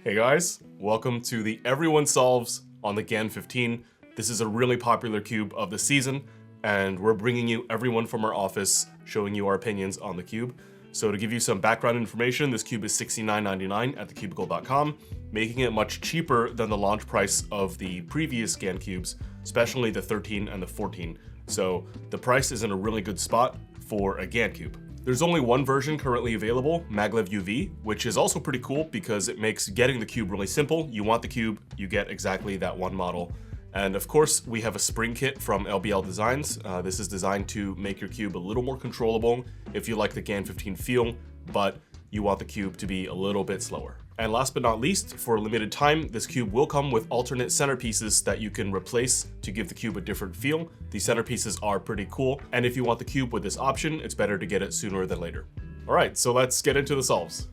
Hey guys, welcome to the Everyone Solves on the GAN 15. This is a really popular cube of the season, and we're bringing you everyone from our office, showing you our opinions on the cube. So to give you some background information, this cube is $69.99 at TheCubicle.com, making it much cheaper than the launch price of the previous GAN cubes, especially the 13 and the 14. So the price is in a really good spot for a GAN cube. There's only one version currently available, Maglev UV, which is also pretty cool because it makes getting the cube really simple. You want the cube, you get exactly that one model. And of course, we have a spring kit from LBL Designs. This is designed to make your cube a little more controllable if you like the GAN 15 feel, but you want the cube to be a little bit slower. And last but not least, for a limited time, this cube will come with alternate centerpieces that you can replace to give the cube a different feel. These centerpieces are pretty cool, and if you want the cube with this option, it's better to get it sooner than later. All right, so let's get into the solves.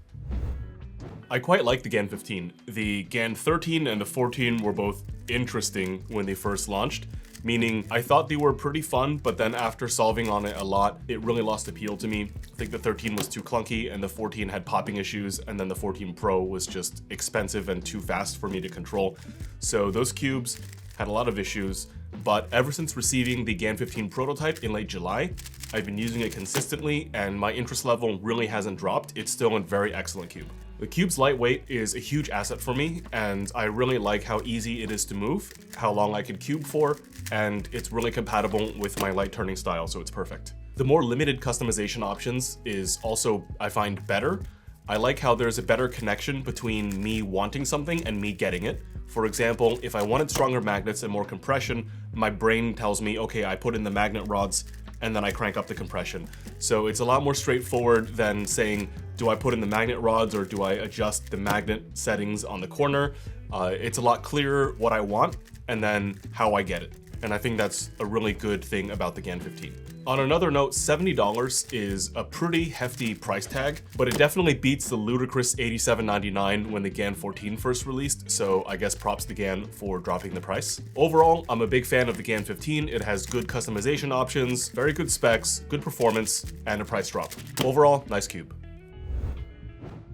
I quite like the GAN 15. The GAN 13 and the 14 were both interesting when they first launched, meaning I thought they were pretty fun, but then after solving on it a lot, it really lost appeal to me. I think the 13 was too clunky and the 14 had popping issues, and then the 14 Pro was just expensive and too fast for me to control. So those cubes had a lot of issues, but ever since receiving the GAN 15 prototype in late July, I've been using it consistently and my interest level really hasn't dropped. It's still a very excellent cube. The cube's lightweight is a huge asset for me, and I really like how easy it is to move, how long I can cube for, and it's really compatible with my light turning style, so it's perfect. The more limited customization options is also, I find, better. I like how there's a better connection between me wanting something and me getting it. For example, if I wanted stronger magnets and more compression, my brain tells me, okay, I put in the magnet rods and then I crank up the compression. So it's a lot more straightforward than saying, do I put in the magnet rods or do I adjust the magnet settings on the corner? It's a lot clearer what I want and then how I get it. And I think that's a really good thing about the GAN 15. On another note, $70 is a pretty hefty price tag, but it definitely beats the ludicrous $87.99 when the GAN 14 first released, so I guess props to GAN for dropping the price. Overall, I'm a big fan of the GAN 15. It has good customization options, very good specs, good performance, and a price drop. Overall, nice cube.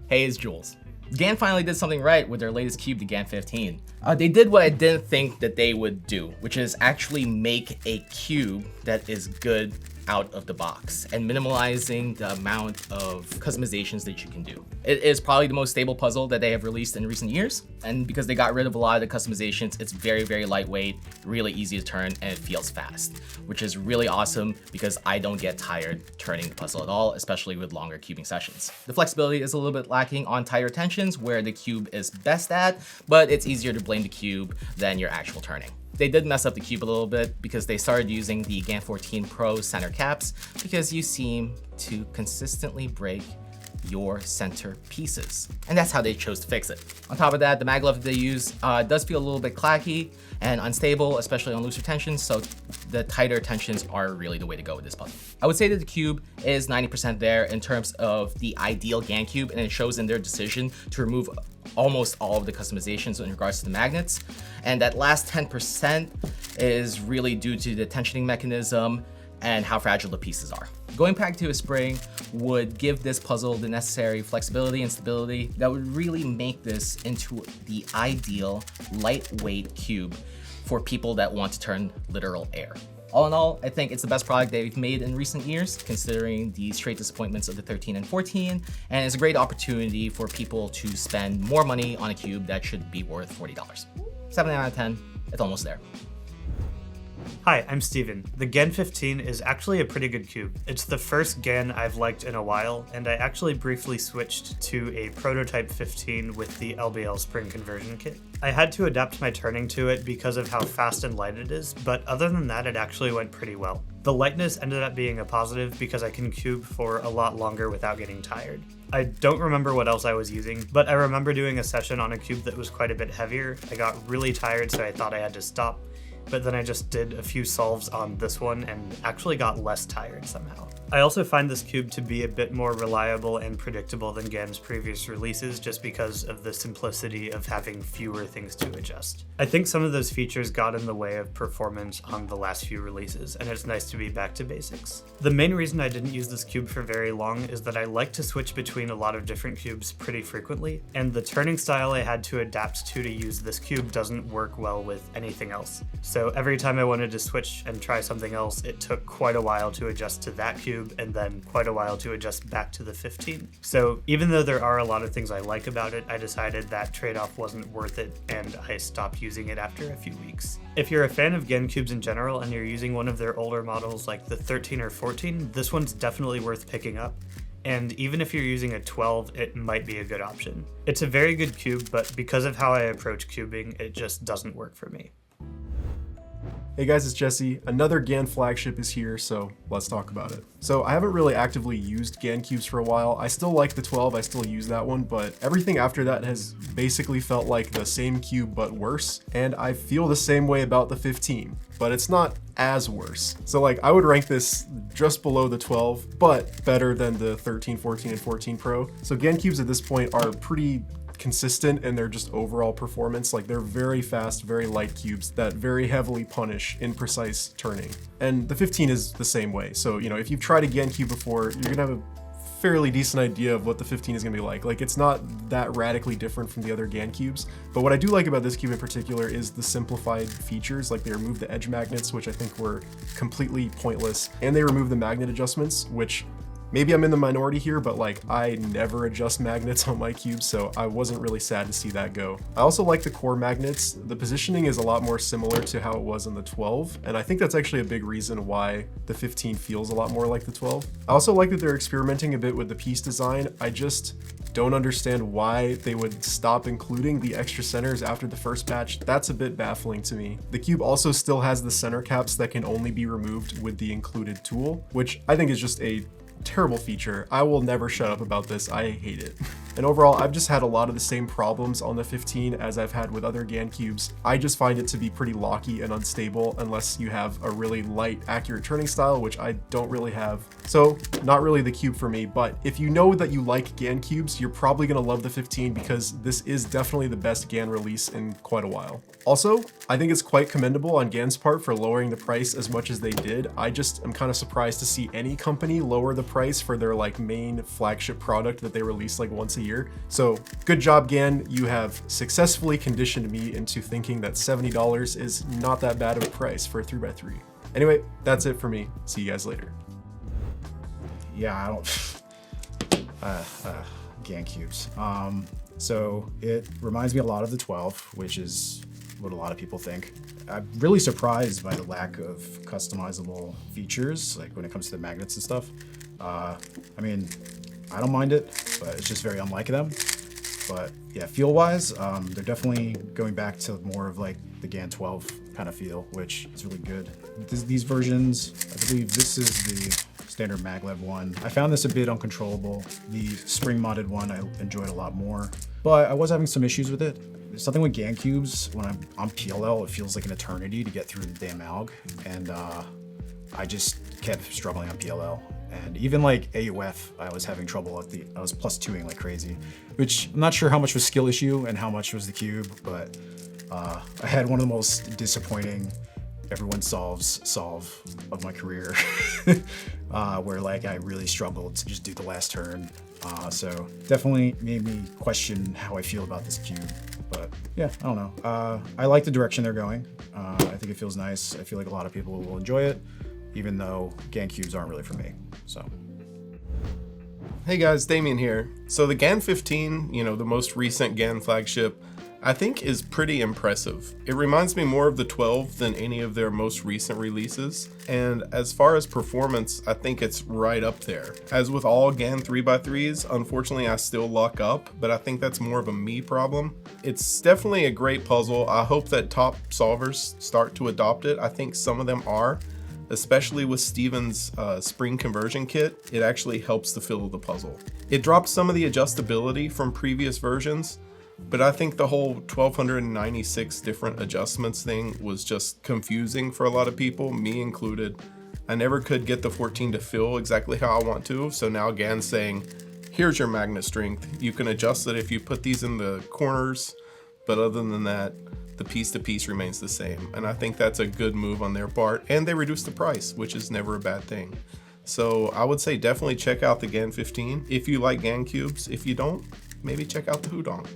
Hey, it's Jules. GAN finally did something right with their latest cube, the GAN 15. They did what I didn't think that they would do, which is actually make a cube that is good out of the box and minimalizing the amount of customizations that you can do. It is probably the most stable puzzle that they have released in recent years, and because they got rid of a lot of the customizations, it's very, very lightweight, really easy to turn, and it feels fast, which is really awesome because I don't get tired turning the puzzle at all, especially with longer cubing sessions. The flexibility is a little bit lacking on tighter tensions where the cube is best at, but it's easier to blame the cube than your actual turning. They did mess up the cube a little bit because they started using the GAN 14 Pro center caps because you seem to consistently break your center pieces. And that's how they chose to fix it. On top of that, the maglev they use does feel a little bit clacky and unstable, especially on looser tensions, so the tighter tensions are really the way to go with this puzzle. I would say that the cube is 90% there in terms of the ideal GAN cube, and it shows in their decision to remove almost all of the customizations in regards to the magnets. And that last 10% is really due to the tensioning mechanism and how fragile the pieces are. Going back to a spring would give this puzzle the necessary flexibility and stability that would really make this into the ideal lightweight cube for people that want to turn literal air. All in all, I think it's the best product they've made in recent years, considering the straight disappointments of the 13 and 14, and it's a great opportunity for people to spend more money on a cube that should be worth $40. 7 out of 10, it's almost there. Hi, I'm Steven. The GAN 15 is actually a pretty good cube. It's the first GAN I've liked in a while, and I actually briefly switched to a prototype 15 with the LBL spring conversion kit. I had to adapt my turning to it because of how fast and light it is, but other than that, it actually went pretty well. The lightness ended up being a positive because I can cube for a lot longer without getting tired. I don't remember what else I was using, but I remember doing a session on a cube that was quite a bit heavier. I got really tired, so I thought I had to stop. But then I just did a few solves on this one and actually got less tired somehow. I also find this cube to be a bit more reliable and predictable than GAN's previous releases just because of the simplicity of having fewer things to adjust. I think some of those features got in the way of performance on the last few releases, and it's nice to be back to basics. The main reason I didn't use this cube for very long is that I like to switch between a lot of different cubes pretty frequently, and the turning style I had to adapt to use this cube doesn't work well with anything else. So every time I wanted to switch and try something else, it took quite a while to adjust to that cube and then quite a while to adjust back to the 15. So even though there are a lot of things I like about it, I decided that trade-off wasn't worth it and I stopped using it after a few weeks. If you're a fan of GAN cubes in general and you're using one of their older models like the 13 or 14, this one's definitely worth picking up. And even if you're using a 12, it might be a good option. It's a very good cube, but because of how I approach cubing, it just doesn't work for me. Hey guys, it's Jesse. Another GAN flagship is here, so let's talk about it. So I haven't really actively used GAN cubes for a while. I still like the 12, I still use that one, but everything after that has basically felt like the same cube but worse, and I feel the same way about the 15, but it's not as worse. So like I would rank this just below the 12, but better than the 13, 14, and 14 Pro. So GAN cubes at this point are pretty consistent in their just overall performance. Like they're very fast, very light cubes that very heavily punish imprecise turning. And the 15 is the same way. So, you know, if you've tried a GAN cube before, you're gonna have a fairly decent idea of what the 15 is gonna be like. Like it's not that radically different from the other GAN cubes. But what I do like about this cube in particular is the simplified features. Like they removed the edge magnets, which I think were completely pointless. And they removed the magnet adjustments, which maybe I'm in the minority here, but like I never adjust magnets on my cubes, so I wasn't really sad to see that go. I also like the core magnets. The positioning is a lot more similar to how it was in the 12, and I think that's actually a big reason why the 15 feels a lot more like the 12. I also like that they're experimenting a bit with the piece design. I just don't understand why they would stop including the extra centers after the first patch. That's a bit baffling to me. The cube also still has the center caps that can only be removed with the included tool, which I think is just a terrible feature. I will never shut up about this. I hate it. And overall, I've just had a lot of the same problems on the 15 as I've had with other GAN cubes. I just find it to be pretty locky and unstable unless you have a really light, accurate turning style, which I don't really have. So not really the cube for me, but if you know that you like GAN cubes, you're probably gonna love the 15 because this is definitely the best GAN release in quite a while. Also, I think it's quite commendable on GAN's part for lowering the price as much as they did. I just am kind of surprised to see any company lower the price for their like main flagship product that they release like once a year. So good job, GAN. You have successfully conditioned me into thinking that $70 is not that bad of a price for a 3x3. Anyway, that's it for me. See you guys later. Yeah, I don't. GAN cubes. So it reminds me a lot of the 12, which is what a lot of people think. I'm really surprised by the lack of customizable features, like when it comes to the magnets and stuff. I mean, I don't mind it, but it's just very unlike them. But yeah, feel-wise, they're definitely going back to more of like the GAN 12 kind of feel, which is really good. These versions, I believe this is the standard maglev one. I found this a bit uncontrollable. The spring modded one I enjoyed a lot more, but I was having some issues with it. There's something with GAN cubes, when I'm on PLL, it feels like an eternity to get through the damn alg, and I just kept struggling on PLL. And even like AUF, I was having trouble at I was +2ing like crazy, which I'm not sure how much was skill issue and how much was the cube, but I had one of the most disappointing everyone solve of my career, where like I really struggled to just do the last turn. So definitely made me question how I feel about this cube. But yeah, I don't know. I like the direction they're going. I think it feels nice. I feel like a lot of people will enjoy it, even though GAN cubes aren't really for me. So. Hey guys, Damian here. So the GAN 15, you know, the most recent GAN flagship, I think is pretty impressive. It reminds me more of the 12 than any of their most recent releases. And as far as performance, I think it's right up there. As with all GAN 3x3s, unfortunately I still lock up, but I think that's more of a me problem. It's definitely a great puzzle. I hope that top solvers start to adopt it. I think some of them are, especially with Steven's spring conversion kit. It actually helps the feel of the puzzle. It dropped some of the adjustability from previous versions, but I think the whole 1296 different adjustments thing was just confusing for a lot of people, me included. I never could get the 14 to feel exactly how I want to, so now GAN's saying, here's your magnet strength. You can adjust it if you put these in the corners, but other than that, the piece to piece remains the same. And I think that's a good move on their part, and they reduced the price, which is never a bad thing. So I would say definitely check out the GAN 15 if you like GAN cubes. If you don't, maybe check out the Hudong.